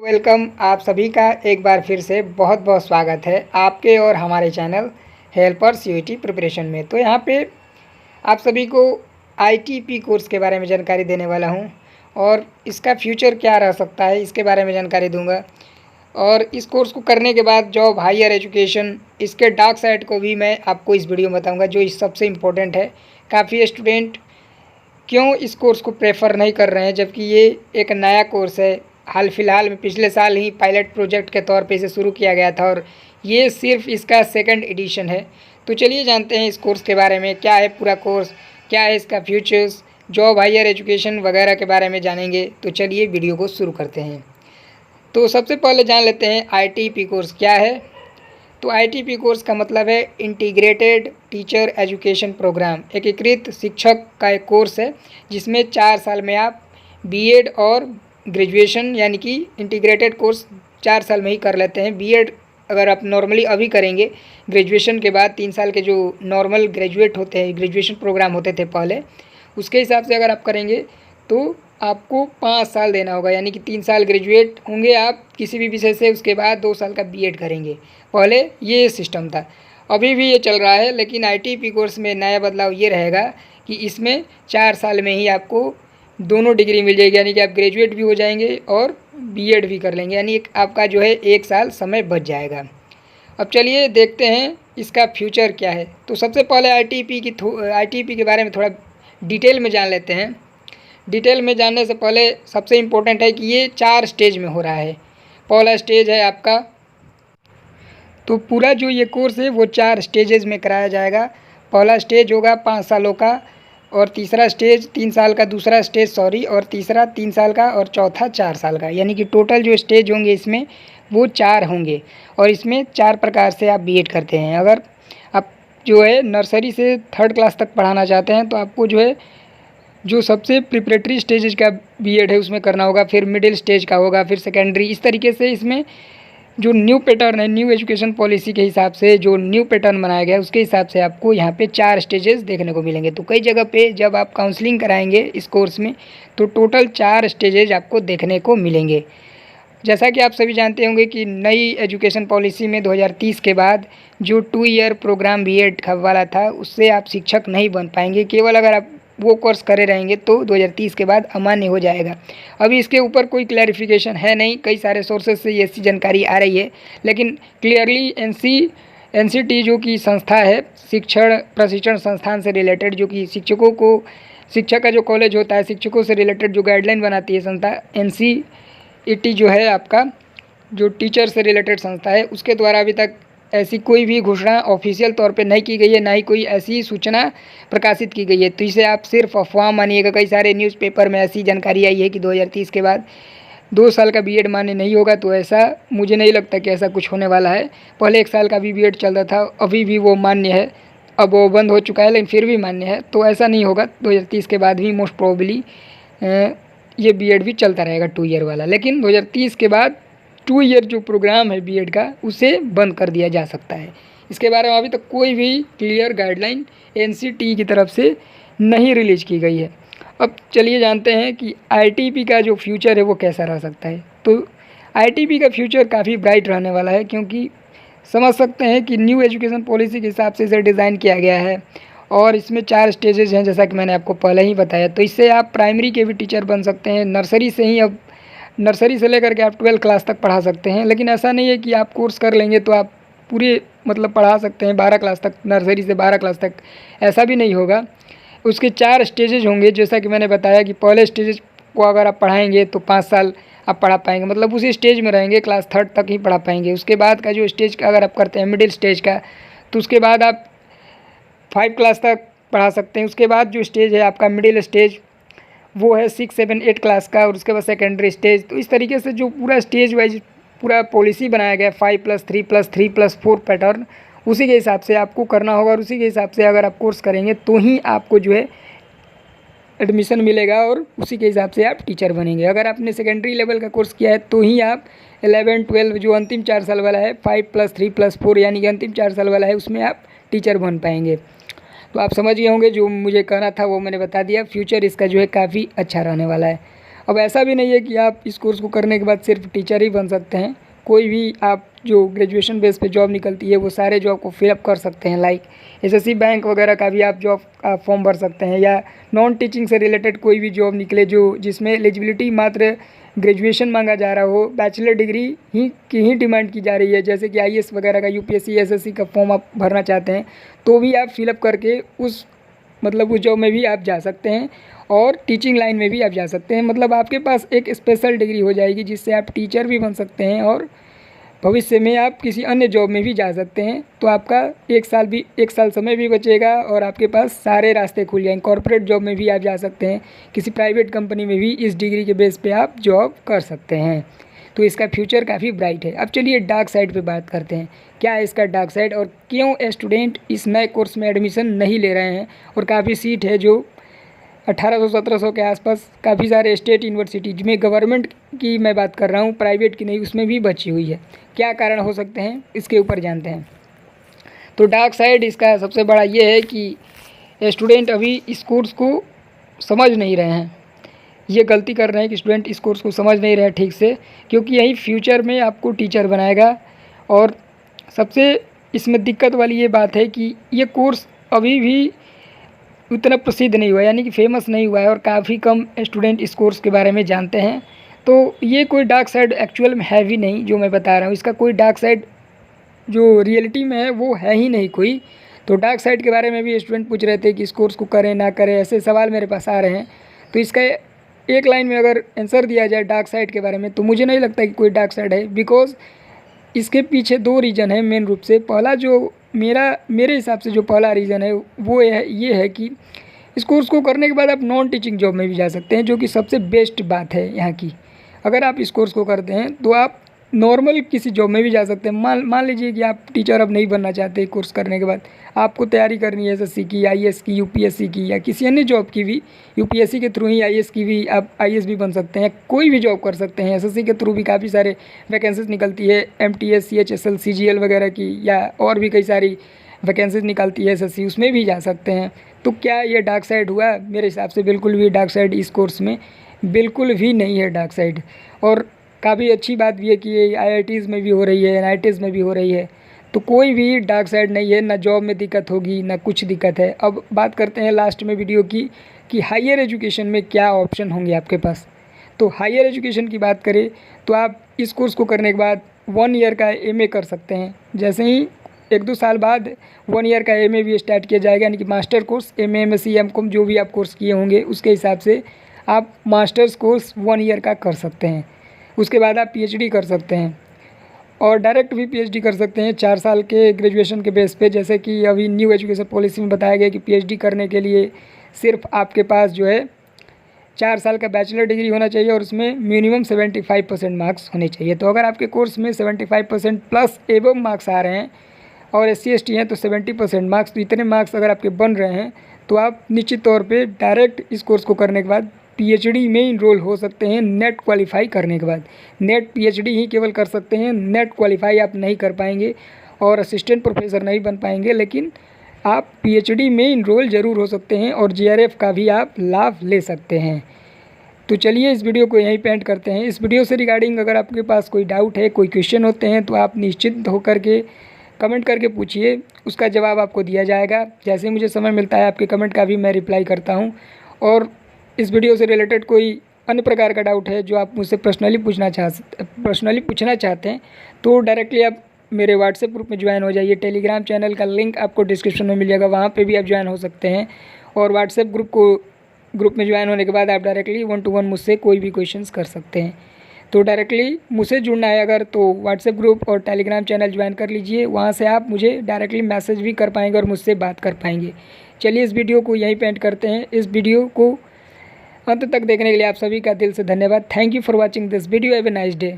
Welcome. आप सभी का एक बार फिर से बहुत बहुत स्वागत है आपके और हमारे चैनल हेल्पर सीयूईटी प्रिपरेशन में। तो यहाँ पे आप सभी को आईटीपी कोर्स के बारे में जानकारी देने वाला हूँ और इसका फ्यूचर क्या रह सकता है इसके बारे में जानकारी दूंगा। और इस कोर्स को करने के बाद जॉब, हायर एजुकेशन, इसके डार्क साइड को भी मैं आपको इस वीडियो में बताऊँगा, जो इस सबसे इम्पोर्टेंट है। काफ़ी स्टूडेंट क्यों इस कोर्स को प्रेफर नहीं कर रहे हैं, जबकि ये एक नया कोर्स है। हाल फिलहाल में पिछले साल ही पायलट प्रोजेक्ट के तौर पे इसे शुरू किया गया था और ये सिर्फ इसका सेकंड एडिशन है। तो चलिए जानते हैं इस कोर्स के बारे में, क्या है पूरा कोर्स, क्या है इसका फ्यूचर्स, जॉब, हायर एजुकेशन वगैरह के बारे में जानेंगे। तो चलिए वीडियो को शुरू करते हैं। तो सबसे पहले जान लेते हैं आईटीपी कोर्स क्या है। तो आईटीपी कोर्स का मतलब है इंटीग्रेटेड टीचर एजुकेशन प्रोग्राम। एकीकृत शिक्षक का एक कोर्स है जिसमें 4 साल में आप बीएड और ग्रेजुएशन यानी कि इंटीग्रेटेड कोर्स 4 साल में ही कर लेते हैं। बीएड अगर आप नॉर्मली अभी करेंगे, ग्रेजुएशन के बाद 3 साल के जो नॉर्मल ग्रेजुएट होते हैं, ग्रेजुएशन प्रोग्राम होते थे पहले, उसके हिसाब से अगर आप करेंगे तो आपको 5 साल देना होगा। यानी कि 3 साल ग्रेजुएट होंगे आप किसी भी विषय से, उसके बाद 2 साल का बीएड करेंगे। पहले ये सिस्टम था, अभी भी ये चल रहा है। लेकिन आईटीपी कोर्स में नया बदलाव ये रहेगा कि इसमें 4 साल में ही आपको दोनों डिग्री मिल जाएगी। यानी कि आप ग्रेजुएट भी हो जाएंगे और बीएड भी कर लेंगे, यानी आपका जो है 1 साल समय बच जाएगा। अब चलिए देखते हैं इसका फ्यूचर क्या है। तो सबसे पहले आईटीपी के बारे में थोड़ा डिटेल में जान लेते हैं। डिटेल में जानने से पहले सबसे इम्पोर्टेंट है कि ये 4 स्टेज में हो रहा है। पहला स्टेज है आपका, तो पूरा जो ये कोर्स है वो 4 स्टेजेस में कराया जाएगा। पहला स्टेज होगा 5 सालों का, और तीसरा स्टेज 3 साल का, दूसरा स्टेज और तीसरा 3 साल का, और चौथा 4 साल का। यानी कि टोटल जो स्टेज होंगे इसमें वो 4 होंगे। और इसमें 4 प्रकार से आप बीएड करते हैं। अगर आप जो है नर्सरी से 3rd क्लास तक पढ़ाना चाहते हैं तो आपको जो है जो सबसे प्रिपरेटरी स्टेज का बीएड है उसमें करना होगा, फिर मिडिल स्टेज का होगा, फिर सेकेंडरी। इस तरीके से इसमें जो न्यू पैटर्न है, न्यू एजुकेशन पॉलिसी के हिसाब से जो न्यू पैटर्न बनाया गया है उसके हिसाब से आपको यहाँ पे 4 स्टेजेस देखने को मिलेंगे। तो कई जगह पे जब आप काउंसलिंग कराएंगे इस कोर्स में तो टोटल 4 स्टेजेज आपको देखने को मिलेंगे। जैसा कि आप सभी जानते होंगे कि नई एजुकेशन पॉलिसी में 2030 के बाद जो 2 ईयर प्रोग्राम बीएड वाला था उससे आप शिक्षक नहीं बन पाएंगे। केवल अगर आप वो कोर्स करे रहेंगे तो 2030 के बाद अमान्य हो जाएगा। अभी इसके ऊपर कोई क्लैरिफिकेशन है नहीं, कई सारे सोर्सेज से ऐसी जानकारी आ रही है, लेकिन क्लियरली एनसीटी जो कि संस्था है, शिक्षण प्रशिक्षण संस्थान से रिलेटेड, जो कि शिक्षक का जो कॉलेज होता है, शिक्षकों से रिलेटेड जो गाइडलाइन बनाती है संस्था, एनसीईटी जो है आपका, जो टीचर से रिलेटेड संस्था है, उसके द्वारा अभी तक ऐसी कोई भी घोषणा ऑफिशियल तौर पे नहीं की गई है, ना ही कोई ऐसी सूचना प्रकाशित की गई है। तो इसे आप सिर्फ अफवाह मानिएगा। कई सारे न्यूज़पेपर में ऐसी जानकारी आई है कि 2030 के बाद 2 साल का बीएड मान्य नहीं होगा, तो ऐसा मुझे नहीं लगता कि ऐसा कुछ होने वाला है। पहले 1 साल का भी बीएड चल रहा था, अभी भी वो मान्य है, अब वो बंद हो चुका है लेकिन फिर भी मान्य है। तो ऐसा नहीं होगा, 2030 के बाद भी मोस्ट प्रोबेबली ये बीएड भी चलता रहेगा 2 ईयर वाला। लेकिन 2030 के बाद 2 ईयर जो प्रोग्राम है बीएड का उसे बंद कर दिया जा सकता है। इसके बारे में अभी तक कोई भी क्लियर गाइडलाइन एनसीटी की तरफ से नहीं रिलीज की गई है। अब चलिए जानते हैं कि आईटीपी का जो फ्यूचर है वो कैसा रह सकता है। तो आईटीपी का फ्यूचर काफ़ी ब्राइट रहने वाला है, क्योंकि समझ सकते हैं कि न्यू एजुकेशन पॉलिसी के हिसाब से इसे डिज़ाइन किया गया है और इसमें 4 स्टेजेस हैं, जैसा कि मैंने आपको पहले ही बताया। तो इससे आप प्राइमरी के भी टीचर बन सकते हैं, नर्सरी से ही। अब नर्सरी से लेकर के आप 12 क्लास तक पढ़ा सकते हैं। लेकिन ऐसा नहीं है कि आप कोर्स कर लेंगे तो आप पूरे पढ़ा सकते हैं 12 क्लास तक, नर्सरी से 12 क्लास तक, ऐसा भी नहीं होगा। उसके 4 स्टेजेज होंगे, जैसा कि मैंने बताया कि पहले स्टेज को अगर आप पढ़ाएंगे तो 5 साल आप पढ़ा पाएंगे, मतलब उसी स्टेज में रहेंगे, क्लास 3rd तक ही पढ़ा पाएंगे। उसके बाद का जो स्टेज का अगर आप करते हैं मिडिल स्टेज का, तो उसके बाद आप 5 क्लास तक पढ़ा सकते हैं। उसके बाद जो स्टेज है आपका मिडिल स्टेज वो है 6, 7, 8 क्लास का, और उसके बाद सेकेंडरी स्टेज। तो इस तरीके से जो पूरा स्टेज वाइज पूरा पॉलिसी बनाया गया 5+3+3+4 पैटर्न, उसी के हिसाब से आपको करना होगा। और उसी के हिसाब से अगर आप कोर्स करेंगे तो ही आपको जो है एडमिशन मिलेगा और उसी के हिसाब से आप टीचर बनेंगे। अगर आपने सेकेंडरी लेवल का कोर्स किया है तो ही आप 11, 12 जो अंतिम 4 साल वाला है, 5+3+4 यानी कि अंतिम 4 साल वाला है, उसमें आप टीचर बन पाएंगे। तो आप समझ गए होंगे, जो मुझे कहना था वो मैंने बता दिया। फ्यूचर इसका जो है काफ़ी अच्छा रहने वाला है। अब ऐसा भी नहीं है कि आप इस कोर्स को करने के बाद सिर्फ टीचर ही बन सकते हैं। कोई भी आप जो ग्रेजुएशन बेस पे जॉब निकलती है वो सारे जॉब को फिलअप कर सकते हैं। लाइक एसएससी बैंक वगैरह का भी आप जॉब का फॉर्म भर सकते हैं, या नॉन टीचिंग से रिलेटेड कोई भी जॉब निकले जो जिसमें एलिजिबिलिटी मात्र ग्रेजुएशन मांगा जा रहा हो, बैचलर डिग्री ही डिमांड की जा रही है, जैसे कि आईएएस वगैरह का, यूपीएससी एसएससी का फॉर्म आप भरना चाहते हैं तो भी आप फिलअप करके उस जॉब में भी आप जा सकते हैं, और टीचिंग लाइन में भी आप जा सकते हैं। मतलब आपके पास एक स्पेशल डिग्री हो जाएगी जिससे आप टीचर भी बन सकते हैं और भविष्य में आप किसी अन्य जॉब में भी जा सकते हैं। तो आपका एक साल समय भी बचेगा और आपके पास सारे रास्ते खुल जाएंगे। कॉर्पोरेट जॉब में भी आप जा सकते हैं, किसी प्राइवेट कंपनी में भी इस डिग्री के बेस पे आप जॉब कर सकते हैं। तो इसका फ्यूचर काफ़ी ब्राइट है। अब चलिए डार्क साइड पे बात करते हैं, क्या है इसका डार्क साइड और क्यों स्टूडेंट इस नए कोर्स में एडमिशन नहीं ले रहे हैं। और काफ़ी सीट है जो 1800-1700 के आसपास काफ़ी सारे स्टेट यूनिवर्सिटी जिसमें गवर्नमेंट की मैं बात कर रहा हूँ, प्राइवेट की नहीं, उसमें भी बची हुई है। क्या कारण हो सकते हैं इसके ऊपर जानते हैं। तो डार्क साइड इसका सबसे बड़ा ये है कि स्टूडेंट अभी इस कोर्स को समझ नहीं रहे हैं। ये गलती कर रहे हैं कि स्टूडेंट इस कोर्स को समझ नहीं रहे ठीक से, क्योंकि यही फ्यूचर में आपको टीचर बनाएगा। और सबसे इसमें दिक्कत वाली ये बात है कि ये कोर्स अभी भी उतना प्रसिद्ध नहीं हुआ, यानी कि फेमस नहीं हुआ है, और काफ़ी कम स्टूडेंट इस कोर्स के बारे में जानते हैं। तो ये कोई डार्क साइड एक्चुअल में है भी नहीं जो मैं बता रहा हूँ। इसका कोई डार्क साइड जो रियलिटी में है वो है ही नहीं कोई। तो डार्क साइड के बारे में भी स्टूडेंट पूछ रहे थे कि इस कोर्स को करें ना करें, ऐसे सवाल मेरे पास आ रहे हैं। तो इसका एक लाइन में अगर आंसर दिया जाए डार्क साइड के बारे में, तो मुझे नहीं लगता कि कोई डार्क साइड है। बिकॉज इसके पीछे दो रीज़न है मेन रूप से। पहला जो मेरे हिसाब से जो पहला रीज़न है वो ये है कि इस कोर्स को करने के बाद आप नॉन टीचिंग जॉब में भी जा सकते हैं, जो कि सबसे बेस्ट बात है यहाँ की। अगर आप इस कोर्स को करते हैं तो आप नॉर्मल किसी जॉब में भी जा सकते हैं। मान लीजिए कि आप टीचर अब नहीं बनना चाहते कोर्स करने के बाद, आपको तैयारी करनी है एसएससी की, आईएएस की, यूपीएससी की, या किसी अन्य जॉब की भी। यूपीएससी के थ्रू ही आईएएस की भी आप आईएएस भी बन सकते हैं, कोई भी जॉब कर सकते हैं। एसएससी के थ्रू भी काफ़ी सारे वैकेंसीज निकलती है, एमटीएस, सीएचएसएल, सीजीएल वगैरह की, या और भी कई सारी वैकेंसीज निकलती है एसएससी, उसमें भी जा सकते हैं। तो क्या ये डार्क साइड हुआ? मेरे हिसाब से बिल्कुल भी डार्क साइड इस कोर्स में बिल्कुल भी नहीं है डार्क साइड। और काफ़ी अच्छी बात भी है कि ये आईआईटीज़ में भी हो रही है, एनआईटीज़ में भी हो रही है। तो कोई भी डार्क साइड नहीं है, ना जॉब में दिक्कत होगी ना कुछ दिक्कत है। अब बात करते हैं लास्ट में वीडियो की कि हायर एजुकेशन में क्या ऑप्शन होंगे आपके पास। तो हायर एजुकेशन की बात करें तो आप इस कोर्स को करने के बाद 1 ईयर का एमए कर सकते हैं। जैसे ही 1-2 साल बाद 1 ईयर का एमए भी स्टार्ट किया जाएगा, यानी कि master course, MA, MSc, MCom जो भी आप कोर्स किए होंगे उसके हिसाब से आप मास्टर्स कोर्स 1 ईयर का कर सकते हैं। उसके बाद आप पीएचडी कर सकते हैं, और डायरेक्ट भी पीएचडी कर सकते हैं 4 साल के ग्रेजुएशन के बेस पे। जैसे कि अभी न्यू एजुकेशन पॉलिसी में बताया गया कि पीएचडी करने के लिए सिर्फ आपके पास जो है 4 साल का बैचलर डिग्री होना चाहिए, और उसमें मिनिमम 75% मार्क्स होने चाहिए। तो अगर आपके कोर्स में 75% प्लस एवं मार्क्स आ रहे हैं और SC/ST हैं तो 70% मार्क्स, तो इतने मार्क्स अगर आपके बन रहे हैं तो आप निश्चित तौर पे डायरेक्ट इस कोर्स को करने के बाद पीएचडी में इनरोल हो सकते हैं। नेट क्वालिफाई करने के बाद नेट पीएचडी ही केवल कर सकते हैं, नेट क्वालिफाई आप नहीं कर पाएंगे और असिस्टेंट प्रोफेसर नहीं बन पाएंगे, लेकिन आप पीएचडी में इनरोल ज़रूर हो सकते हैं और जीआरएफ का भी आप लाभ ले सकते हैं। तो चलिए इस वीडियो को यहीं पे एंड करते हैं। इस वीडियो से रिगार्डिंग अगर आपके पास कोई डाउट है, कोई क्वेश्चन होते हैं, तो आप निश्चिंत होकर के कमेंट करके पूछिए, उसका जवाब आपको दिया जाएगा। जैसे मुझे समय मिलता है आपके कमेंट का भी मैं रिप्लाई करता हूँ। और इस वीडियो से रिलेटेड कोई अन्य प्रकार का डाउट है जो आप मुझसे पर्सनली पूछना चाहते हैं तो डायरेक्टली आप मेरे व्हाट्सएप ग्रुप में ज्वाइन हो जाइए। टेलीग्राम चैनल का लिंक आपको डिस्क्रिप्शन में मिल जाएगा, वहाँ पे भी आप ज्वाइन हो सकते हैं। और व्हाट्सएप ग्रुप में ज्वाइन होने के बाद आप डायरेक्टली 1-to-1 मुझसे कोई भी क्वेश्चंस कर सकते हैं। तो डायरेक्टली मुझसे जुड़ना है अगर, तो व्हाट्सएप ग्रुप और टेलीग्राम चैनल ज्वाइन कर लीजिए। वहाँ से आप मुझे डायरेक्टली मैसेज भी कर पाएंगे और मुझसे बात कर पाएंगे। चलिए इस वीडियो को यहीं पे एंड करते हैं। इस वीडियो को अंत तक देखने के लिए आप सभी का दिल से धन्यवाद। Thank you for watching this video. Have a nice day.